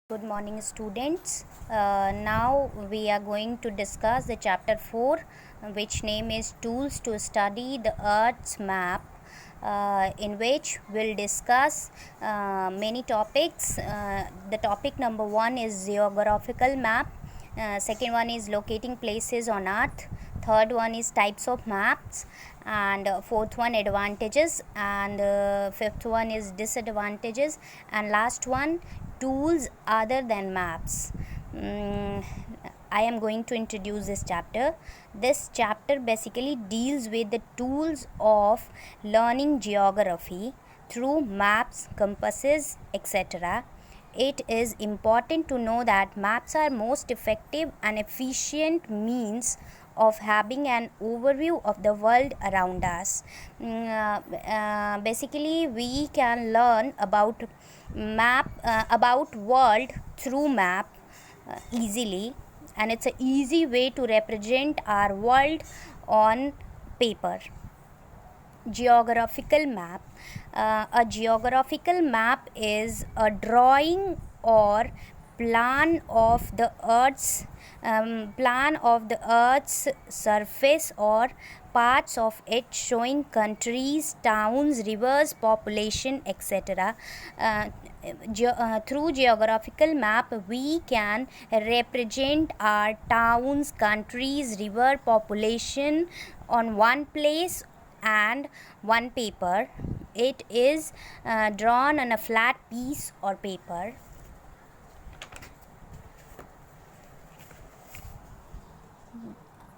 Good morning, students. Now we are going to discuss the chapter 4, which name is Tools to Study the Earth's Map, in which we'll discuss many topics. The topic number 1 is geographical map, second one is locating places on Earth, third one is types of maps, and fourth one advantages, and fifth one is disadvantages, and last one tools other than maps. I am going to introduce this chapter. This chapter basically deals with the tools of learning geography through maps, compasses, etc. It is important to know that maps are most effective and efficient means of having an overview of the world around us. Basically, we can learn about world through map easily, and it's an easy way to represent our world on paper. Geographical map. A geographical map is a drawing or plan of the earth's surface or parts of it, showing countries, towns, rivers, population, etc. Through geographical map we can represent our towns, countries, river, population on one place and one paper. It is drawn on a flat piece or paper.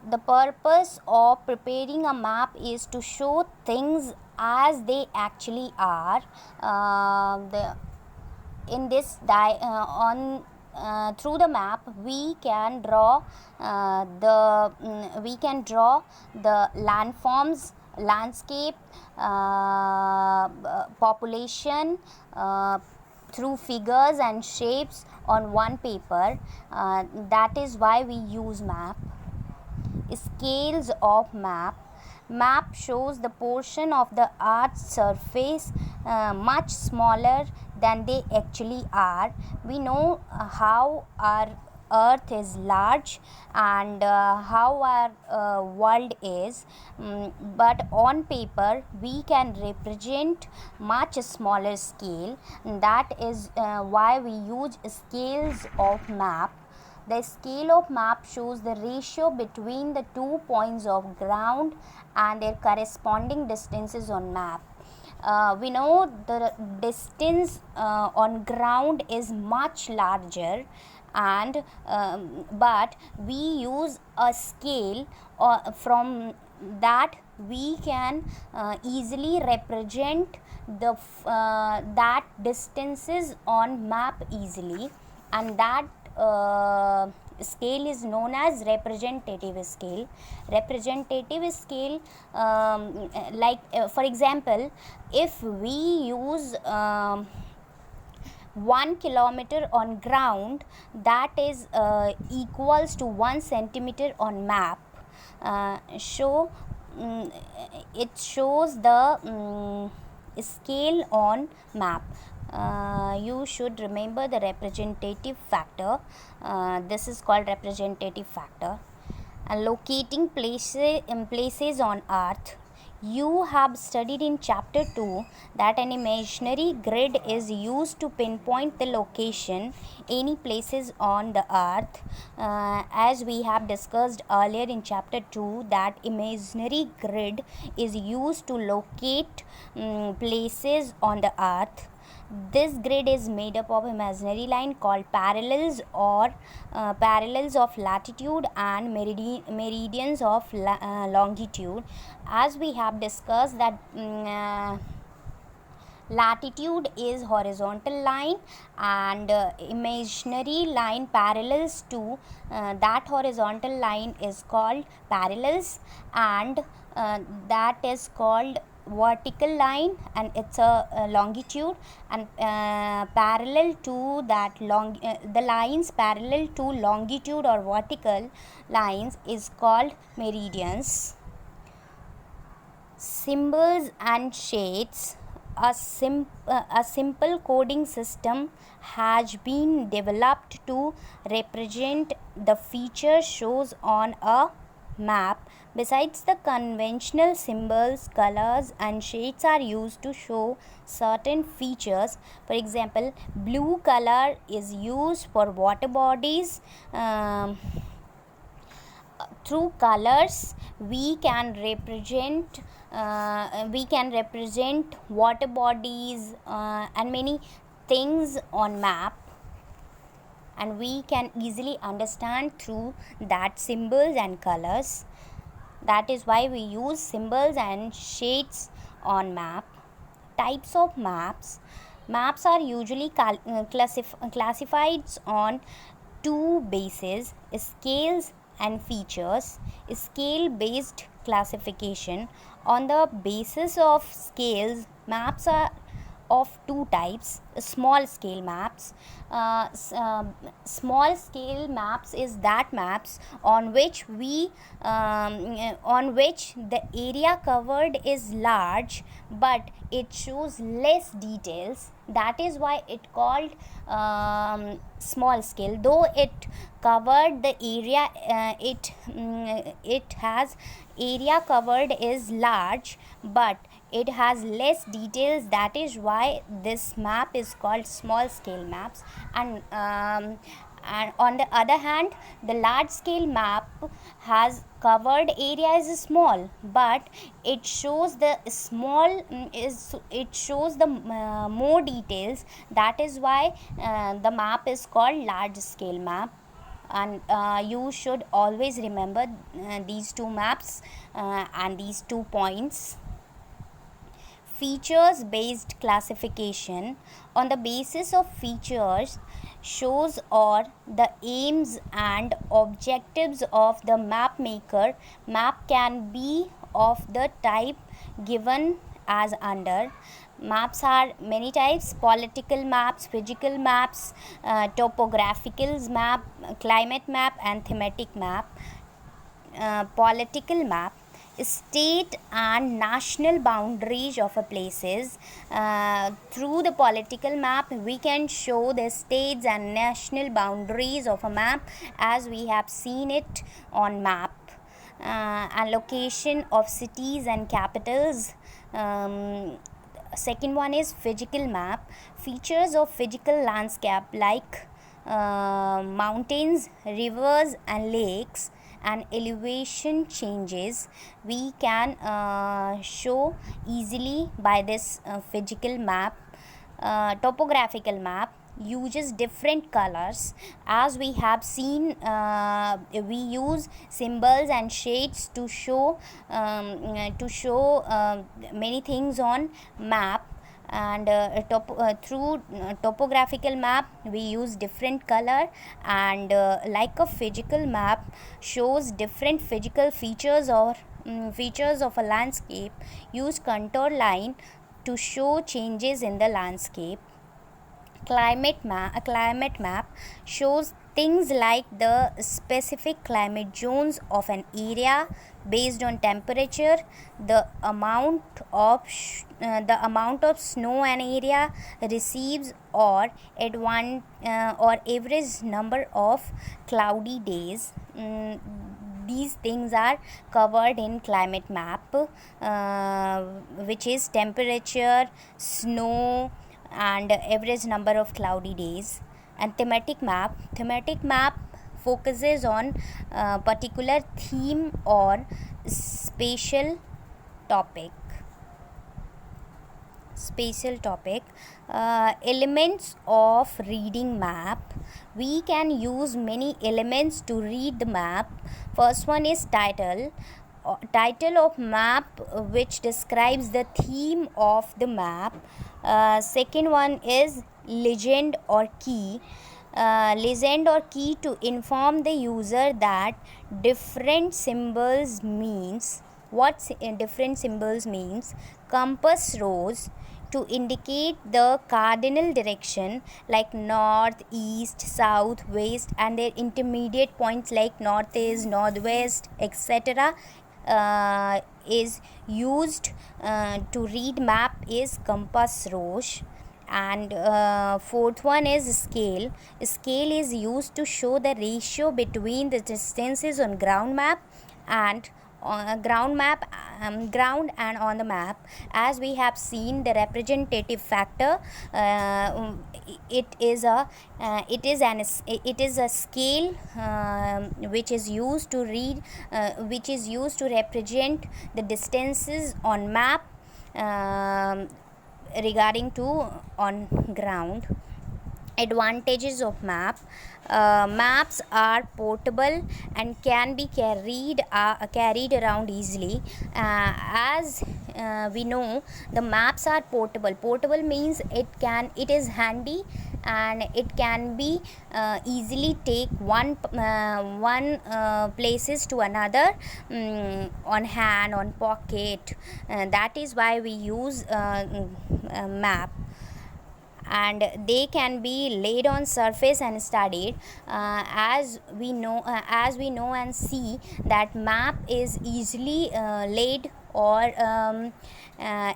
The purpose of preparing a map is to show things as they actually are. Through the map we can draw the landforms, landscape, population, through figures and shapes on one paper. That is why we use map. Scales of map shows the portion of the earth's surface much smaller than they actually are. We know how our earth is large and how our world is, but on paper we can represent much smaller scale. That is why we use scales of map. The scale of map shows the ratio between the 2 points of ground and their corresponding distances on map. We know the distance on ground is much larger, and but we use a scale from that we can easily represent that distances on map easily, and that scale is known as representative scale. For example, if we use 1 kilometer on ground, that is equals to 1 centimeter on map. It shows the scale on map. You should remember the representative factor. This is called representative factor. Locating places on earth. You have studied in chapter 2 that an imaginary grid is used to pinpoint the location any places on the earth. As we have discussed earlier in chapter 2, that imaginary grid is used to locate places on the earth. This grid is made up of imaginary line called parallels or parallels of latitude and meridians of longitude. As we have discussed that latitude is horizontal line, and imaginary line parallels to that horizontal line is called parallels, and that is called vertical line, and it's a longitude, and parallel to that the lines parallel to longitude or vertical lines is called meridians. Symbols and shades. a simple coding system has been developed to represent the feature shows on a map. Besides the conventional symbols, colors and shades are used to show certain features. For example, blue color is used for water bodies. Through colors we can represent water bodies and many things on map, and we can easily understand through that symbols and colors. That is why we use symbols and shades on map. Types of maps. Maps are usually classified on two bases: scales and features. Scale based classification. On the basis of scales, maps are of two types: small scale maps. Small scale maps is that maps on which the area covered is large but it shows less details. That is why it called small scale. Though it covered the area, it has area covered is large but it has less details. That is why this map is called small scale maps. And on the other hand, the large scale map has covered area is small but it shows the more details. That is why the map is called large scale map. And you should always remember these two maps and these 2 points. Features based classification. On the basis of features, shows or the aims and objectives of the map maker, map can be of the type given as under. Maps are many types: political maps, physical maps, topographical map, climate map and thematic map. Political map. State and national boundaries of a places. Through the political map we can show the states and national boundaries of a map as we have seen it on map. And location of cities and capitals. Second one is physical map. Features of physical landscape like mountains, rivers and lakes and elevation changes we can show easily by this physical map. Topographical map uses different colors. As we have seen, we use symbols and shades to show many things on map. And through topographical map we use different color, and like a physical map shows different physical features or features of a landscape. Use contour line to show changes in the landscape. A climate map shows things like the specific climate zones of an area based on temperature, the amount of snow an area receives, or average number of cloudy days. These things are covered in climate map, which is temperature, snow and average number of cloudy days. And thematic map focuses on a particular theme or spatial topic. Elements of reading map. We can use many elements to read the map. First one is title of map, which describes the theme of the map. Second one is legend or key. To inform the user that different symbols means. Different symbols means. Compass rose to indicate the cardinal direction like north, east, south, west, and their intermediate points like northeast, northwest, etc. is used to read map is compass rose. And fourth one is scale. Scale is used to show the ratio between the distances on ground map and ground and on the map. As we have seen, the representative factor, it is a scale which is used to represent the distances on map regarding to on ground. Advantages of map. Maps are portable and can be carried around easily. As we know, the maps are portable. Portable means it is handy and it can be easily take one places to another, on hand, on pocket. That is why we use map. And they can be laid on surface and studied. As we know and see that map is easily laid, or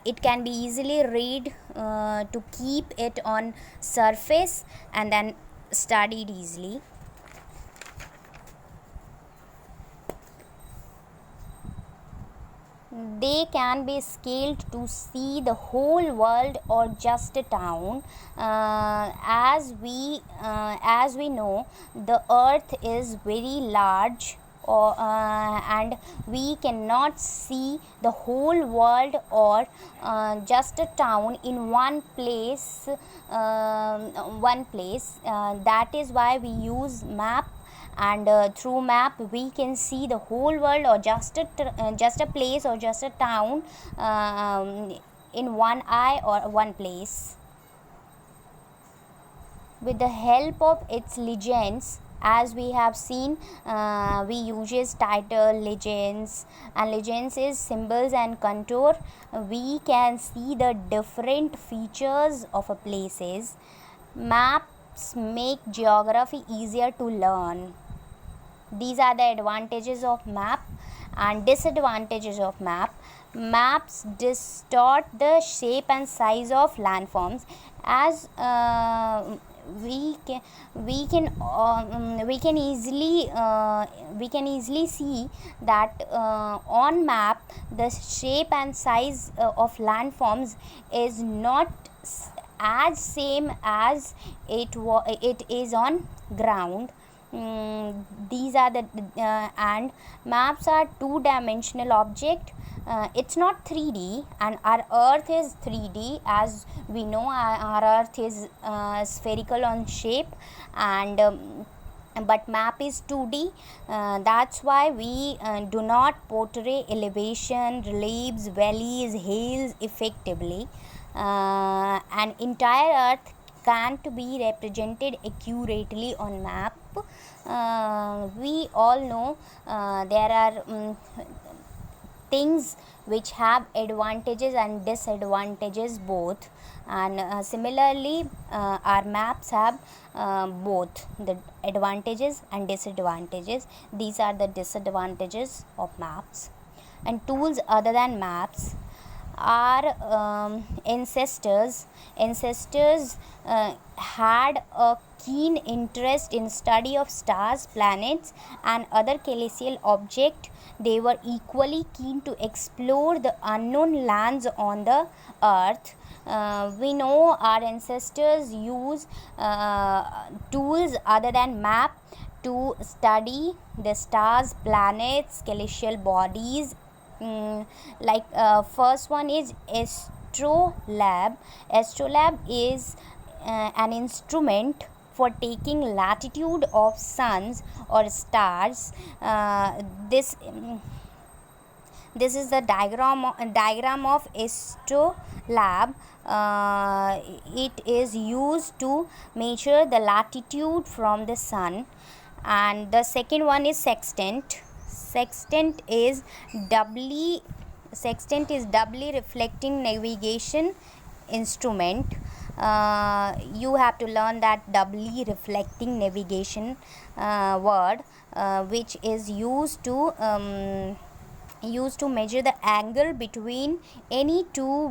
it can be easily read to keep it on surface and then studied easily. They can be scaled to see the whole world or just a town. As we know, the earth is very large, and we cannot see the whole world or just a town in one place. That is why we use map. And through map we can see the whole world or just a place or just a town in one eye or one place. With the help of its legends, as we have seen, we uses title, legends, and legends is symbols and contour. We can see the different features of a places. Maps make geography easier to learn. These are the advantages of map. And disadvantages of map. Maps distort the shape and size of landforms. As we can easily see that on map the shape and size of landforms is not as same as it is on ground. These are the and maps are two-dimensional object. It's not 3D, and our earth is 3D. As we know, our earth is spherical on shape, and but map is 2D. That's why we do not portray elevation, reliefs, valleys, hills effectively. An entire earth can't be represented accurately on map. We all know there are things which have advantages and disadvantages both, and similarly our maps have both the advantages and disadvantages. These are the disadvantages of maps. And tools other than maps. Our ancestors had a keen interest in study of stars, planets, and other celestial objects. They were equally keen to explore the unknown lands on the earth. We know our ancestors use tools other than map to study the stars, planets, celestial bodies. Like first one is astrolabe. Astrolabe is an instrument for taking latitude of suns or stars. This is the diagram of astrolabe. It is used to measure the latitude from the sun. And the second one is sextant. Sextant is doubly reflecting navigation instrument. You have to learn that doubly reflecting navigation word, which is used to used to measure the angle between any two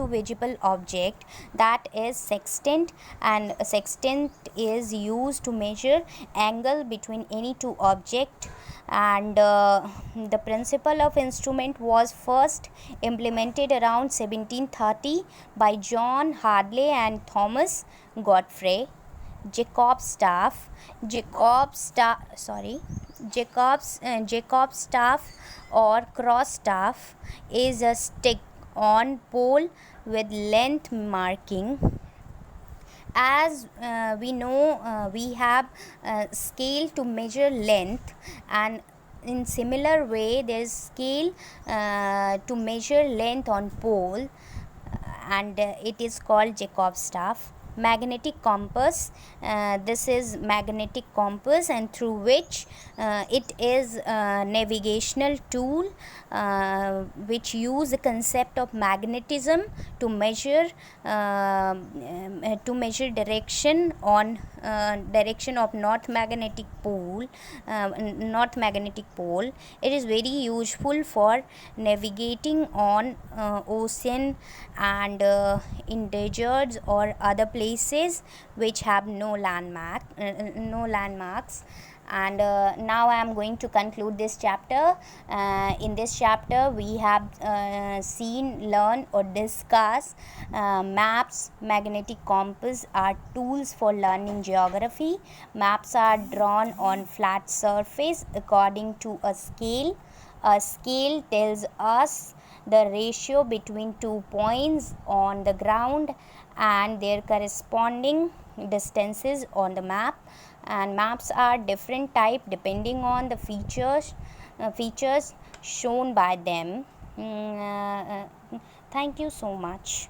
visible object, that is sextant. And a sextant is used to measure angle between any two object. And the principle of instrument was first implemented around 1730 by John Hadley and Thomas Godfrey. Jacob's staff or cross staff is a stick on pole with length marking. As we know, we have scale to measure length, and in similar way there is scale to measure length on pole, and it is called Jacob's staff. Magnetic compass, this is magnetic compass, and through which it is a navigational tool which use the concept of magnetism to measure direction on direction of north magnetic pole. It is very useful for navigating on ocean and in deserts or other places which have no landmarks. And now I am going to conclude this chapter. In this chapter we have learn or discuss maps. Magnetic compass are tools for learning geography. Maps are drawn on flat surface according to a scale. A scale tells us the ratio between 2 points on the ground and their corresponding distances on the map. And maps are different type depending on the features shown by them. Thank you so much.